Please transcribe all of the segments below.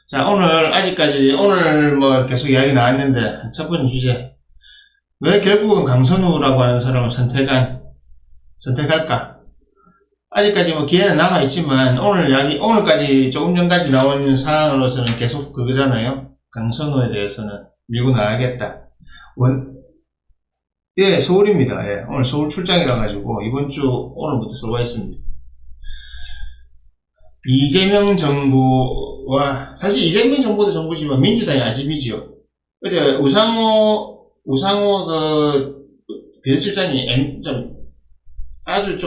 자, 오늘 뭐 계속 이야기 나왔는데, 첫 번째 주제. 왜 결국은 강선우라고 하는 사람을 선택할까? 아직까지 뭐 기회는 남아있지만, 오늘까지 조금 전까지 나오는 상황으로서는 계속 그거잖아요. 강선우에 대해서는 밀고 나가겠다. 예, 서울입니다. 예, 오늘 서울 출장이라 가지고, 오늘부터 서울 와 있습니다. 이재명 정부와, 사실 이재명 정부도 정부지만 민주당이 아집이지요. 어제 우상호 비서실장이 아주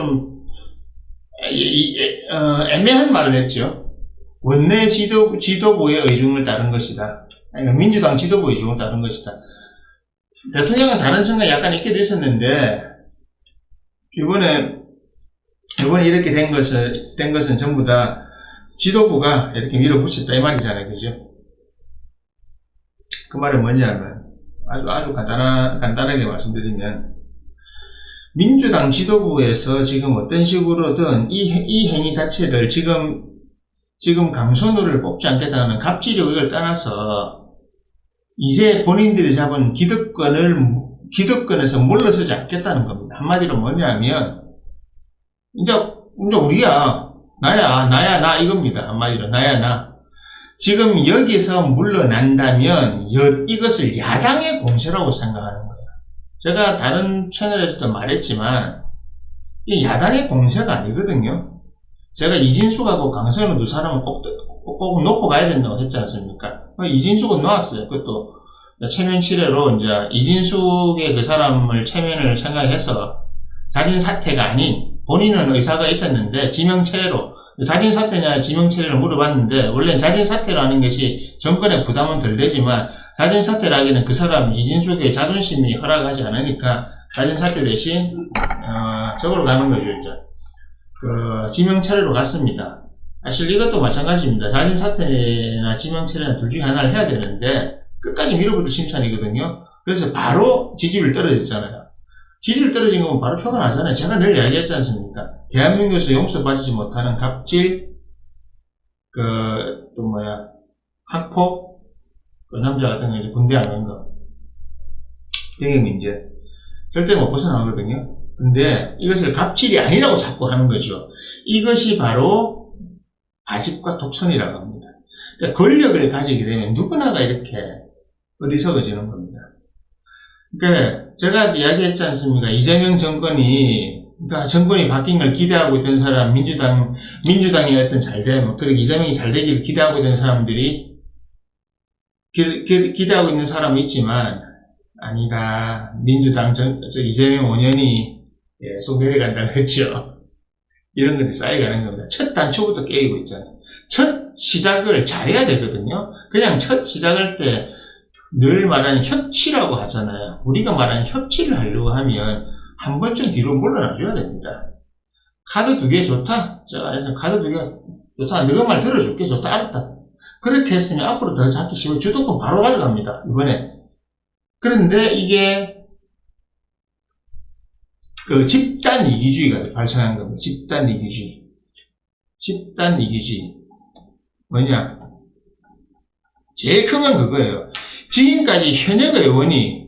애매한 말을 했죠. 원내 지도부의 의중을 따른 것이다. 그러니까 민주당 지도부의 의중을 따른 것이다. 대통령은 다른 생각이 약간 있게 됐었는데, 이번에 이렇게 된 것은 전부 다 지도부가 이렇게 밀어붙였다 이 말이잖아요. 그죠? 그 말은 뭐냐면 아주 간단하게 말씀드리면 민주당 지도부에서 지금 어떤 식으로든 이 행위 자체를 지금 강선우를 뽑지 않겠다는 갑질의 의혹을 떠나서 이제 본인들이 잡은 기득권에서 물러서지 않겠다는 겁니다. 한마디로 뭐냐면 이제 우리야 나야 이겁니다. 한마디로 나야 나. 지금 여기서 물러난다면 이것을 야당의 공세라고 생각하는 거예요. 제가 다른 채널에서도 말했지만 이 야당의 공세가 아니거든요. 제가 이진숙하고 강선우 두 사람은 꼭 놓고 가야 된다고 했지 않습니까? 이진숙은 놓았어요. 그것도 체면 치레로 이제 이진숙의 그 사람을 체면을 생각해서 자진 사퇴가 아닌 본인은 의사가 있었는데 지명체례로 자진 사퇴냐 지명체례를 물어봤는데 원래는 자진 사퇴라는 것이 정권에 부담은 덜 되지만 자진 사퇴라기는 그 사람 이진숙의 자존심이 허락하지 않으니까 자진 사퇴 대신 저걸로 가는 거죠. 이제 지명체례로 갔습니다. 사실 이것도 마찬가지입니다. 자진 사퇴나 지명체례나 둘 중에 하나를 해야 되는데 끝까지 밀어붙일 심산이거든요. 그래서 바로 지지율 떨어졌잖아요. 지지율 떨어진 거면 바로 표가 나잖아요. 제가 늘 이야기했지 않습니까? 대한민국에서 용서받지 못하는 갑질, 학폭, 남자 같은 거 이제 군대 안 간 거. 병역 문제. 절대 못 벗어나거든요. 근데 이것을 갑질이 아니라고 자꾸 하는 거죠. 이것이 바로 아집과 독선이라고 합니다. 그러니까 권력을 가지게 되면 누구나가 이렇게 어리석어지는 겁니다. 그러니까 제가 이야기했지 않습니까? 이재명 정권이 바뀐 걸 기대하고 있던 사람, 민주당이 어떤 잘됨, 그리고 이재명이 잘 되기를 기대하고 있던 사람들이 기대하고 있는 사람이 있지만 아니다. 민주당 이재명 5년이 속 내려간다고 했죠. 이런 것들이 쌓여가는 겁니다. 첫 단초부터 깨이고 있잖아요. 첫 시작을 잘해야 되거든요. 그냥 첫 시작할 때 늘 말하는 협치라고 하잖아요. 우리가 말하는 협치를 하려고 하면 한 번쯤 뒤로 물러나줘야 됩니다. 카드 2개 좋다. 제가 카드 2개 좋다. 너가 말 들어줄게. 좋다. 알았다. 그렇게 했으면 앞으로 더 잡기 쉬워. 주도권 바로 가져갑니다. 이번에. 그런데 이게 집단 이기주의가 발생한 겁니다. 집단 이기주의. 뭐냐? 제일 큰 건 그거예요. 지금까지 현역 의원이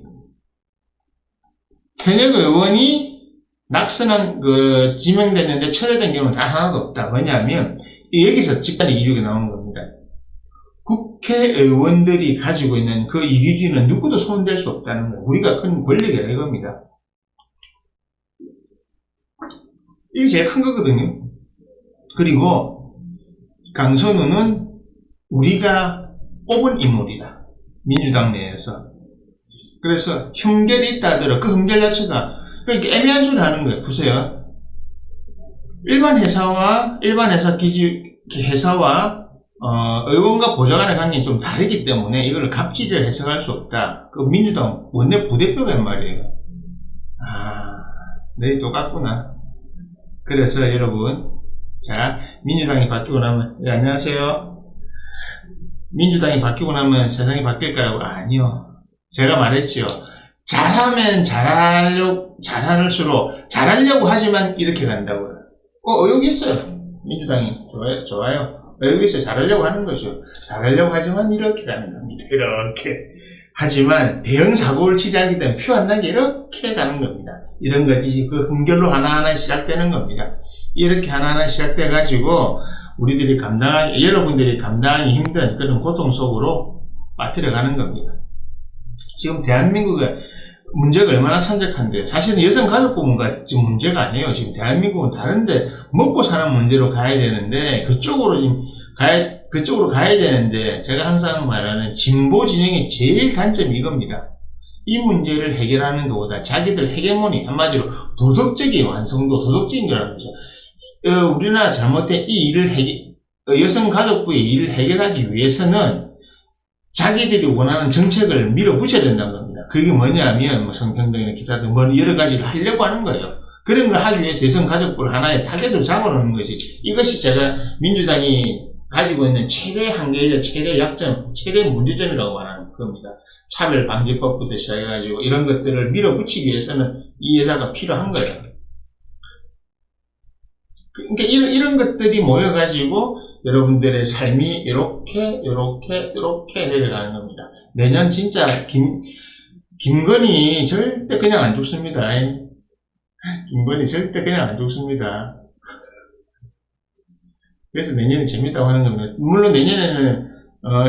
낙선한 지명됐는데 철회된 경우는 단 하나도 없다. 뭐냐면 여기서 집단 이기주의가 나오는 겁니다. 국회의원들이 가지고 있는 그 이기주의는 누구도 손댈 수 없다는 거예요. 우리가 큰 권력이라 이겁니다. 이게 제일 큰 거거든요. 그리고 강선우는 우리가 뽑은 인물이다. 민주당 내에서. 그래서 흠결이 있다 하더라도 그 흠결 자체가 그러니까 애매한 소리 하는 거예요. 보세요. 일반 회사와 의원과 보좌관의 관계는 좀 다르기 때문에 이걸 갑질을 해석할 수 없다. 그 민주당 원내 부대표가 말이에요. 너희 똑같구나. 그래서 여러분, 자, 민주당이 바뀌고 나면, 안녕하세요. 민주당이 바뀌고 나면 세상이 바뀔까요? 아니요. 제가 말했지요. 잘하면 잘하려고 하지만 이렇게 간다고요. 여기 있어요. 민주당이. 좋아요. 여기서 잘하려고 하는 거죠. 잘하려고 하지만 이렇게 가는 겁니다. 이렇게. 하지만 대형 사고를 치자하기 때문에 표 안 나게 이렇게 가는 겁니다. 이런 것이 그 흠결로 하나하나 시작되는 겁니다. 이렇게 하나하나 시작돼가지고 우리들이 여러분들이 감당하기 힘든 그런 고통 속으로 빠뜨려 가는 겁니다. 지금 대한민국의 문제가 얼마나 산적한데요. 사실은 여성가족부문가 지금 문제가 아니에요. 지금 대한민국은 다른데 먹고 사는 문제로 가야 되는데 그쪽으로 가야 되는데 제가 항상 말하는 진보 진영의 제일 단점이 이겁니다. 이 문제를 해결하는 것보다 자기들 헤게모니, 한마디로 도덕적인 완성도, 도덕적인 거라는 거죠. 우리나라 잘못된 이 일을 여성가족부의 일을 해결하기 위해서는 자기들이 원하는 정책을 밀어붙여야 된다는 겁니다. 그게 뭐냐면 성평등이나 기타 등 여러 가지를 하려고 하는 거예요. 그런 걸 하기 위해서 여성가족부를 하나의 타겟으로 잡아놓는 것이, 이것이 제가 민주당이 가지고 있는 최대 한계이자 최대 약점, 최대 문제점이라고 말하는 겁니다. 차별방지법부터 시작해가지고 이런 것들을 밀어붙이기 위해서는 이 여자가 필요한 거예요. 그러니까 이런 것들이 모여가지고 여러분들의 삶이 이렇게 내려가는 겁니다. 내년 진짜 김건희 절대 그냥 안 죽습니다. 김건희 절대 그냥 안 죽습니다. 그래서 내년에 재밌다고 하는 겁니다. 물론 내년에는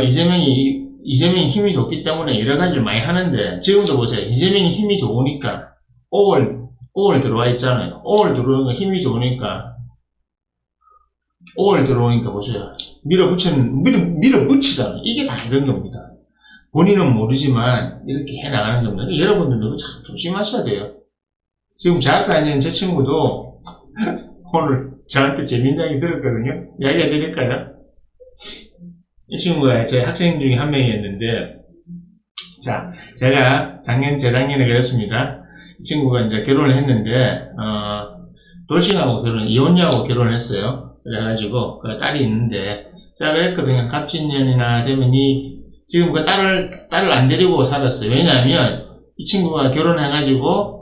이재명이 힘이 좋기 때문에 여러 가지를 많이 하는데, 지금도 보세요. 이재명이 힘이 좋으니까 5월 들어와 있잖아요. 5월 들어오니까 힘이 좋으니까 5월 들어오니까 보세요. 밀어붙이잖아요. 이게 다 이런 겁니다. 본인은 모르지만 이렇게 해나가는 겁니다. 여러분들도 참 조심하셔야 돼요. 지금 제 앞에 앉은 제 친구도 오늘 저한테 재밌는 이야기 들었거든요. 이야기 해드릴까요? 이 친구가 제 학생 중에 한 명이었는데, 자, 제가 재작년에 그랬습니다. 이 친구가 이제 결혼을 했는데, 돌싱하고 이혼녀하고 결혼을 했어요. 그래가지고, 그 딸이 있는데, 제가 그랬거든요. 갑진년이나 되면 지금 그 딸을 안 데리고 살았어요. 왜냐하면, 이 친구가 결혼해가지고,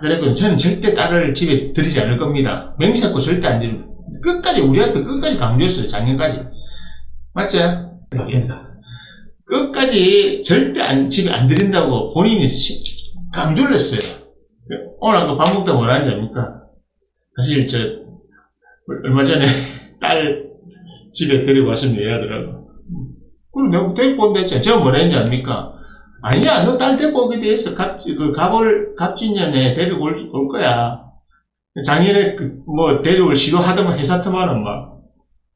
그랬거든요. 저는 절대 딸을 집에 들이지 않을 겁니다. 맹세코 절대 안 들입니다. 우리 앞에 끝까지 강조했어요. 작년까지. 맞죠? 맞습니다. 끝까지 절대 집에 안 들인다고 본인이 강조를 했어요. 오늘 아까 밥 먹다 뭐라 하는지 압니까? 사실 얼마 전에 딸 집에 데리고 왔으면 얘기하더라고. 그럼 내가 데리고 온다 했잖아. 제가 뭐라 했는지 압니까? 아니야, 너 딸 데리고 오게 돼 있어. 갑진년에 데리고 올 거야. 작년에 데려올 시도하더만 해사트만은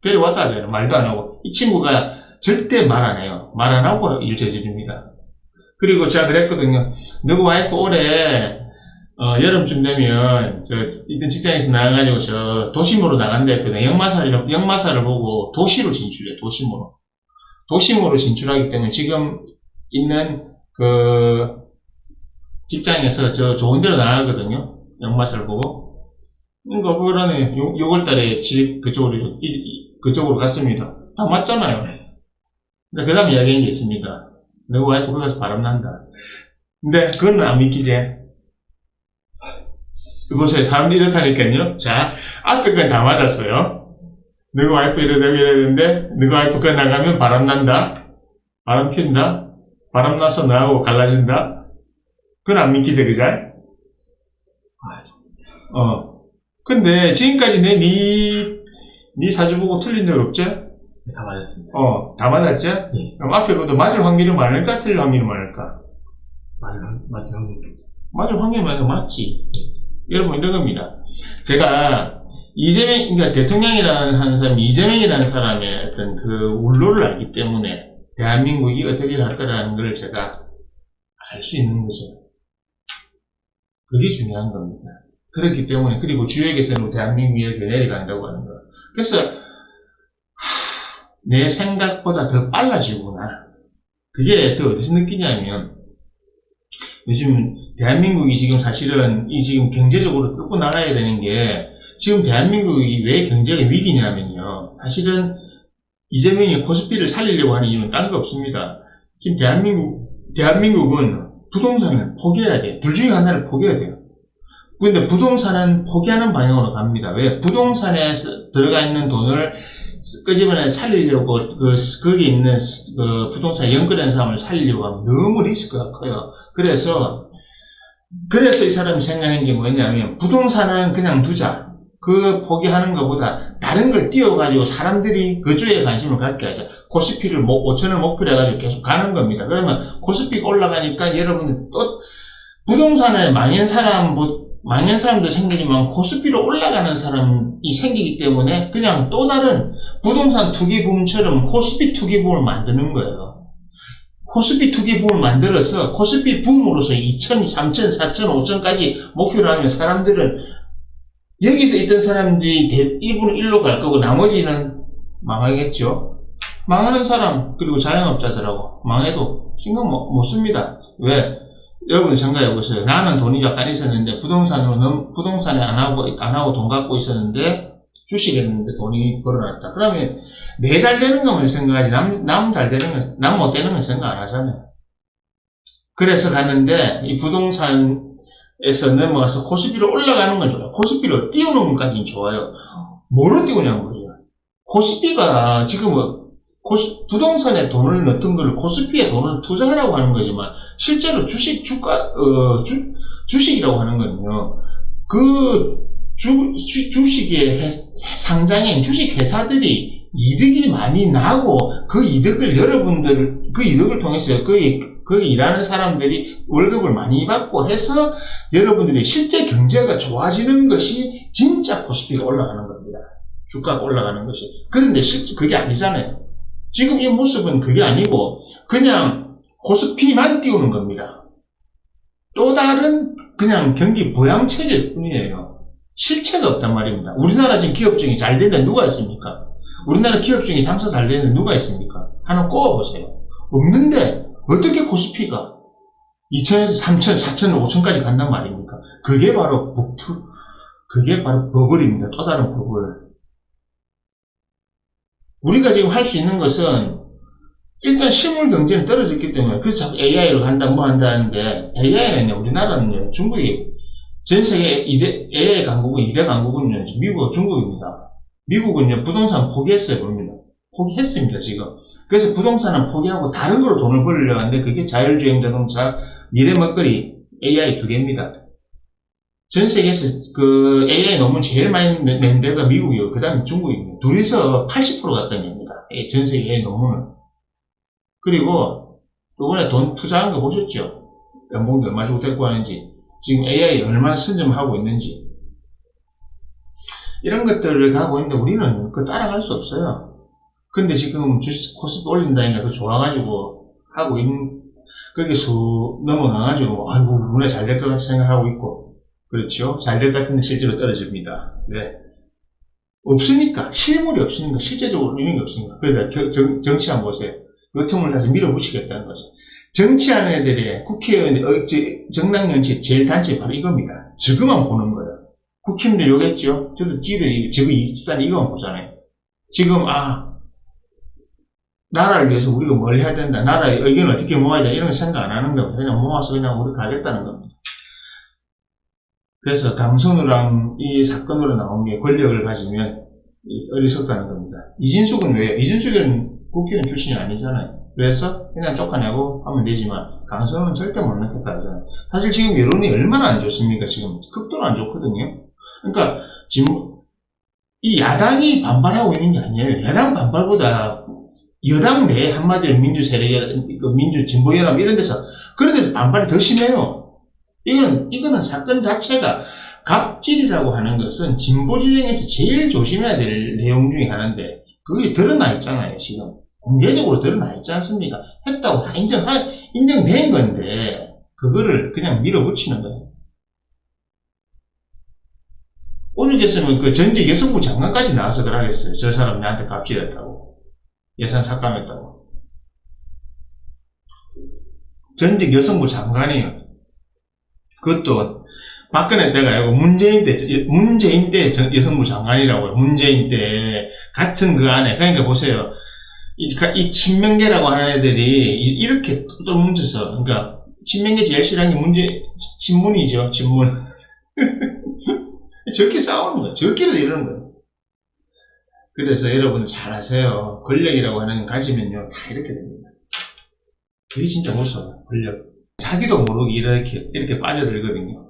데려왔다 하잖아요. 말도 안 하고. 이 친구가 절대 말 안 해요. 말 안 하고 일 저지릅니다. 그리고 제가 그랬거든요. 너그 와이프 올해, 여름쯤 되면, 이런 직장에서 나가가지고 도심으로 나간다 했거든요. 역마사를 보고 도시로 진출해, 도심으로 진출하기 때문에 지금 있는 직장에서 좋은 데로 나가거든요. 역마사를 보고. 그러니까 그러네. 6월달에 그쪽으로 갔습니다. 다 맞잖아요. 근데 그 다음에 이야기한 게 있습니다. 너가 와이프 거기 가서 바람난다. 근데 그건 안 믿기지? 보세요. 사람들이 이렇다니까요. 자, 앞에 건 다 맞았어요. 너가 와이프 이러는데, 너가 와이프 거 나가면 바람난다? 바람 핀다? 바람 나서 나하고 갈라진다? 그건 안 믿기지, 그죠? 근데 지금까지 네 사주 보고 틀린 적 없죠? 다 맞았습니다. 다 맞았죠? 네. 그럼 앞에 것도 맞을 확률이 많을까? 틀릴 확률이 많을까? 맞을 확률이. 맞을 확률이 많으니까 맞지. 여러분, 이런 겁니다. 제가 그러니까 대통령이라는 한 사람이 이재명이라는 사람의 어떤 그 울로를 알기 때문에 대한민국이 어떻게 할 거라는 걸 제가 알 수 있는 거죠. 그게 중요한 겁니다. 그렇기 때문에, 그리고 주역에서는 대한민국이 이렇게 내려간다고 하는 거. 그래서, 내 생각보다 더 빨라지구나. 그게 또 어디서 느끼냐면, 요즘 대한민국이 지금 사실은 지금 경제적으로 끌고 나가야 되는 게, 지금 대한민국이 왜 경제가 위기냐면요. 사실은 이재명이 코스피를 살리려고 하는 이유는 딴 거 없습니다. 지금 대한민국은 부동산을 포기해야 돼요. 둘 중에 하나를 포기해야 돼요. 근데 부동산은 포기하는 방향으로 갑니다. 왜? 부동산에 들어가 있는 돈을 끄집어내 살리려고, 거기 있는, 부동산 연결된 사람을 살리려고 하면 너무 리스크가 커요. 그래서 이 사람이 생각한 게 뭐냐면, 부동산은 그냥 두자. 그 포기하는 것보다 다른 걸 띄워가지고 사람들이 그주에 관심을 갖게 하자. 코스피를 5천을 목표로 해가지고 계속 가는 겁니다. 그러면 코스피가 올라가니까 여러분 또 부동산에 망한 사람도 생기지만 코스피로 올라가는 사람이 생기기 때문에 그냥 또 다른 부동산 투기붐처럼 코스피 투기붐을 만드는 거예요. 코스피 투기붐을 만들어서 코스피 붐으로서 2천, 3천, 4천, 5천까지 목표로 하면 사람들은 여기서 있던 사람들이 1분의 1로 갈 거고 나머지는 망하겠죠. 망하는 사람 그리고 자영업자들하고 망해도 신경 못 씁니다. 왜? 여러분 생각해 보세요. 나는 돈이 약간 있었는데 부동산에 안 하고 돈 갖고 있었는데 주식했는데 돈이 벌어났다. 그러면 내 잘 되는 것만 생각하지 남 잘 되는 건, 남 못 되는 건 생각 안 하잖아요. 그래서 갔는데 이 부동산에서 넘어가서 코스피로 올라가는 건 좋아요. 코스피로 띄우는 것까지는 좋아요. 뭐로 띄우냐는 거예요. 코스피가 지금 부동산에 돈을 넣던 걸 코스피에 돈을 투자하라고 하는 거지만 실제로 주식이라고 하는 거는요. 주식의 상장인 주식 회사들이 이득이 많이 나고 그 이득을 통해서 거기 일하는 사람들이 월급을 많이 받고 해서 여러분들이 실제 경제가 좋아지는 것이 진짜 코스피가 올라가는 겁니다. 주가가 올라가는 것이. 그런데 실제 그게 아니잖아요. 지금 이 모습은 그게 아니고 그냥 코스피만 띄우는 겁니다. 또 다른 그냥 경기 부양체일 뿐이에요. 실체가 없단 말입니다. 우리나라 지금 기업 중에 잘 되는 데 누가 있습니까? 우리나라 기업 중에 장사 잘 되는 데 누가 있습니까? 하나 꼽아보세요. 없는데 어떻게 코스피가 2천에서 3천, 4천, 5천까지 간단 말입니까? 그게 바로 버블입니다. 또 다른 버블. 우리가 지금 할 수 있는 것은 일단 실물 경제는 떨어졌기 때문에 그래서 자꾸 AI로 간다 뭐 한다 하는데 AI는요 우리나라는요 중국이 전 세계 AI 강국은 2대 강국은요 미국과 중국입니다. 미국은요 부동산 포기했어요 봅니다. 포기했습니다 지금. 그래서 부동산은 포기하고 다른 거로 돈을 벌려고 하는데 그게 자율주행 자동차, 미래 먹거리 AI 두 개입니다. 전 세계에서 그 AI 논문 제일 많이 낸 데가 미국이고 그 다음에 중국입니다. 둘이서 80% 가까이 냅니다. 전 세계 AI 논문을. 그리고 이번에 돈 투자한 거 보셨죠? 연봉도 얼마 주고 데리고 하는지, 지금 AI 얼마나 선점하고 있는지. 이런 것들을 가고 있는데 우리는 그거 따라갈 수 없어요. 근데 지금 주식 코스피 올린다니까 그거 좋아가지고 하고 있는, 거기서 넘어가가지고 아이고 문화 잘 될 것 같이 생각하고 있고, 그렇죠? 잘 될 것 같은데 실제로 떨어집니다. 왜? 없으니까, 실물이 없으니까, 실제적으로 있는 게 없으니까. 그러니까 정치 한번 보세요. 요 틈을 다시 밀어붙이겠다는 거죠. 정치하는 애들의 국회의원, 정당 정치 제일 단점이 바로 이겁니다. 저거만 보는 거예요. 국힘들 요겠죠? 저도 저거 이 집단 이거만 보잖아요. 지금, 나라를 위해서 우리가 뭘 해야 된다. 나라의 의견을 어떻게 모아야 된다. 이런 거 생각 안 하는 겁니다. 그냥 모아서 그냥 우리 가겠다는 겁니다. 그래서 강선우랑 이 사건으로 나온 게 권력을 가지면 어리석다는 겁니다. 이진숙은 왜요? 이진숙은 국회의원 출신이 아니잖아요. 그래서 그냥 쫓아내고 하면 되지만 강선우는 절대 못 넣겠다 하잖아요. 사실 지금 여론이 얼마나 안 좋습니까? 지금 극도로 안 좋거든요. 그러니까 지금 이 야당이 반발하고 있는 게 아니에요. 야당 반발보다 여당 내 한마디로 민주 세력이나 민주 진보연합 이런 데서 그런 데서 반발이 더 심해요. 이거는 사건 자체가 갑질이라고 하는 것은 진보진영에서 제일 조심해야 될 내용 중에 하나인데 그게 드러나 있잖아요. 지금 공개적으로 드러나 있지 않습니까? 했다고 다 인정된 건데 그거를 그냥 밀어붙이는 거예요. 오죽했으면 그 전직 여성부 장관까지 나와서 그러겠어요. 저 사람 나한테 갑질했다고, 예산 삭감했다고. 전직 여성부 장관이에요. 그것도 박근혜 때가 아니고 문재인 때 여성부 장관이라고요. 문재인 때 같은 그 안에. 그러니까 보세요. 이 친명계라고 하는 애들이 이렇게 또 뭉쳐서, 그러니까 친명계 제일 싫어하는 게 친문이죠. 친문. 저렇게 싸우는 거예요. 저렇게도 이러는 거예요. 그래서 여러분 잘 아세요. 권력이라고 하는 거 가지면요, 다 이렇게 됩니다. 그게 진짜 무서워요, 권력. 자기도 모르게 이렇게 빠져들거든요.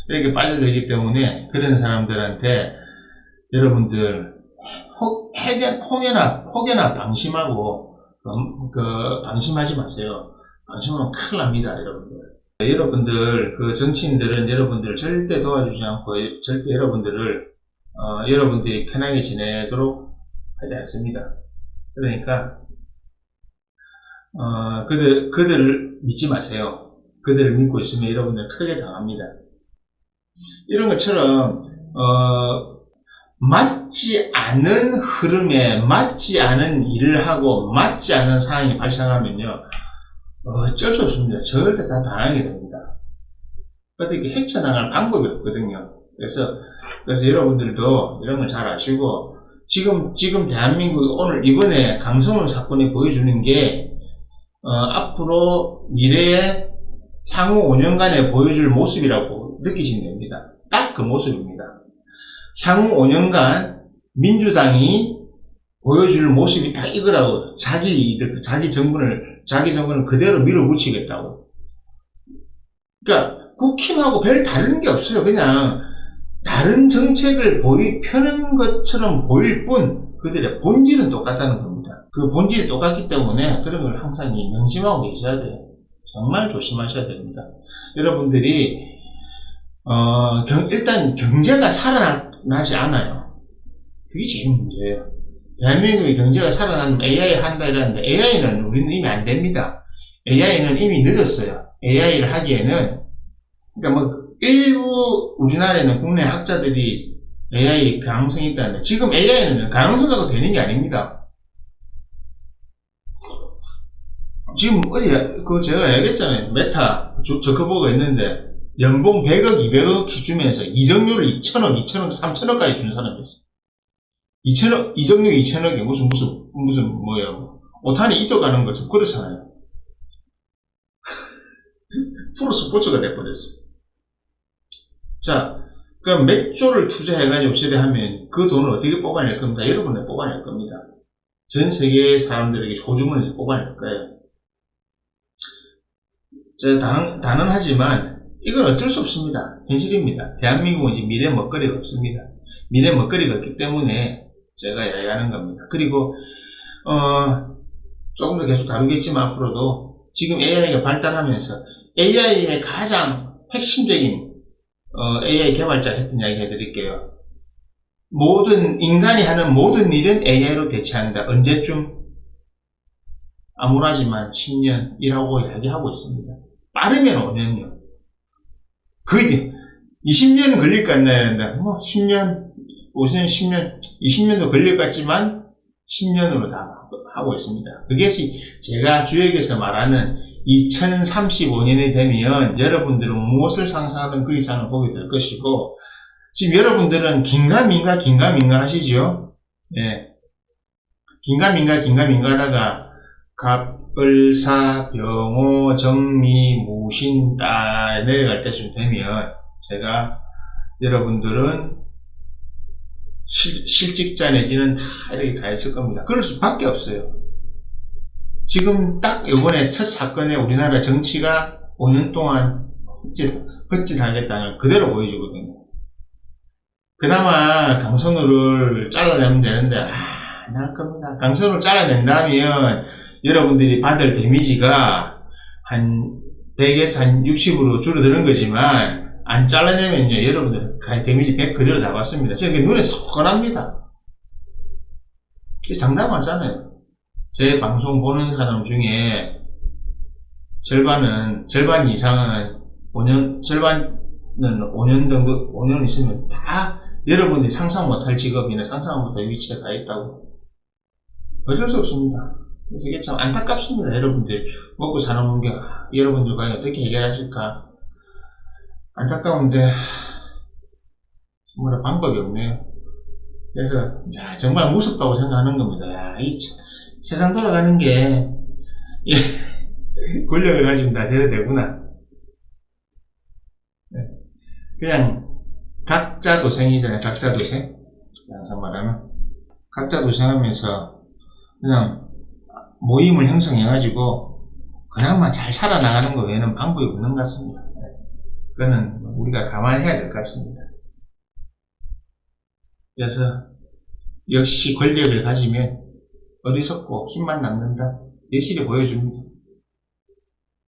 이렇게 빠져들기 때문에 그런 사람들한테 여러분들 혹여나 방심하고 방심하지 마세요. 방심하면 큰일 납니다, 여러분들. 여러분들 그 정치인들은 여러분들 절대 도와주지 않고 절대 여러분들이 편하게 지내도록 하지 않습니다. 그러니까 그들을 믿지 마세요. 그들을 믿고 있으면 여러분들 크게 당합니다. 이런 것처럼 맞지 않은 흐름에 맞지 않은 일을 하고 맞지 않은 상황이 발생하면요, 어쩔 수 없습니다. 절대 다 당하게 됩니다. 어떻게 헤쳐나갈 방법이 없거든요. 그래서 여러분들도 이런 걸 잘 아시고, 지금 대한민국이 오늘 이번에 강성훈 사건이 보여주는 게, 앞으로 미래에 향후 5년간에 보여줄 모습이라고 느끼시면 됩니다. 딱 그 모습입니다. 향후 5년간 민주당이 보여줄 모습이 딱 이거라고. 자기 정권을 그대로 밀어붙이겠다고. 그러니까 국힘하고 별 다른 게 없어요. 그냥 다른 정책을 펴는 것처럼 보일 뿐 그들의 본질은 똑같다는 겁니다. 그 본질이 똑같기 때문에 그런 걸 항상 명심하고 계셔야 돼요. 정말 조심하셔야 됩니다. 여러분들이 일단 경제가 살아나지 않아요. 그게 제일 문제예요. 대한민국의 경제가 살아나면 AI 한다 이러는데 AI는 우리는 이미 안 됩니다. AI는 이미 늦었어요. AI를 하기에는, 그러니까 일부 우리나라에는 국내 학자들이 AI 가능성이 있다는데 지금 AI는 가능성 갖고 되는 게 아닙니다. 지금 제가 얘기했잖아요. 메타 저커버가 있는데 연봉 100억, 200억씩 주면서 이적료를 2천억, 3천억까지 주는 사람이 있어요. 2천억, 이적료 2천억이 무슨 뭐예요. 오탄이 잊어가는 것은 그렇잖아요. 프로 스포츠가 돼버렸어요. 자, 그럼 몇 조를 투자해가지고 처리하면 그 돈을 어떻게 뽑아낼 겁니다. 여러분이 뽑아낼 겁니다. 전 세계 사람들에게 소주머니에서 뽑아낼 거예요. 단언하지만 이건 어쩔 수 없습니다. 현실입니다. 대한민국은 이제 미래 먹거리가 없습니다. 미래 먹거리가 없기 때문에 제가 이야기하는 겁니다. 그리고 조금 더 계속 다루겠지만 앞으로도 지금 AI가 발달하면서 AI의 가장 핵심적인 AI 개발자 했던 이야기 해드릴게요. 인간이 하는 모든 일은 AI로 대체한다. 언제쯤? 암울하지만 10년이라고 이야기하고 있습니다. 빠르면 5년이요. 거의 20년 걸릴 것 같나요? 10년, 5년, 10년, 20년도 걸릴 것 같지만 10년으로 다 하고 있습니다. 그것이 제가 주역에서 말하는 2035년이 되면 여러분들은 무엇을 상상하든 그 이상을 보게 될 것이고, 지금 여러분들은 긴가민가 하시죠? 예. 긴가민가 하다가 갑을사, 병호, 정미, 무신 딱 내려갈 때쯤 되면 제가 여러분들은 실직자 내지는 다 이렇게 가 있을 겁니다. 그럴 수밖에 없어요. 지금 딱 이번에 첫 사건에 우리나라 정치가 5년 동안 헛짓하겠다는 그대로 보여주거든요. 그나마 강선우를 잘라내면 되는데 안 할 겁니다. 강선우를 잘라낸다면 여러분들이 받을 데미지가 한 100에서 한 60으로 줄어드는 거지만 안 잘라내면요 여러분들 데미지 100 그대로 다 받습니다. 지금 눈에 쏙건합니다. 장담하잖아요. 제 방송 보는 사람 중에 절반 이상은 5년 정도, 5년 있으면 다 여러분들이 상상 못할 직업이나 상상 못할 위치에 가 있다고. 어쩔 수 없습니다. 그래서 이게 참 안타깝습니다. 여러분들 먹고 사는 문제 여러분들과 어떻게 해결하실까 안타까운데 정말 방법이 없네요. 그래서 정말 무섭다고 생각하는 겁니다. 세상 돌아가는 게 권력을 가지고 다 저래 되구나. 그냥 각자 도생이잖아요. 각자 도생. 항상 말하면 각자 도생하면서 그냥 모임을 형성해가지고 그나마 잘 살아나가는 거 외에는 방법이 없는 것 같습니다. 그거는 우리가 감안해야 될 것 같습니다. 그래서 역시 권력을 가지면 어리석고 힘만 남는다. 예시를 보여줍니다.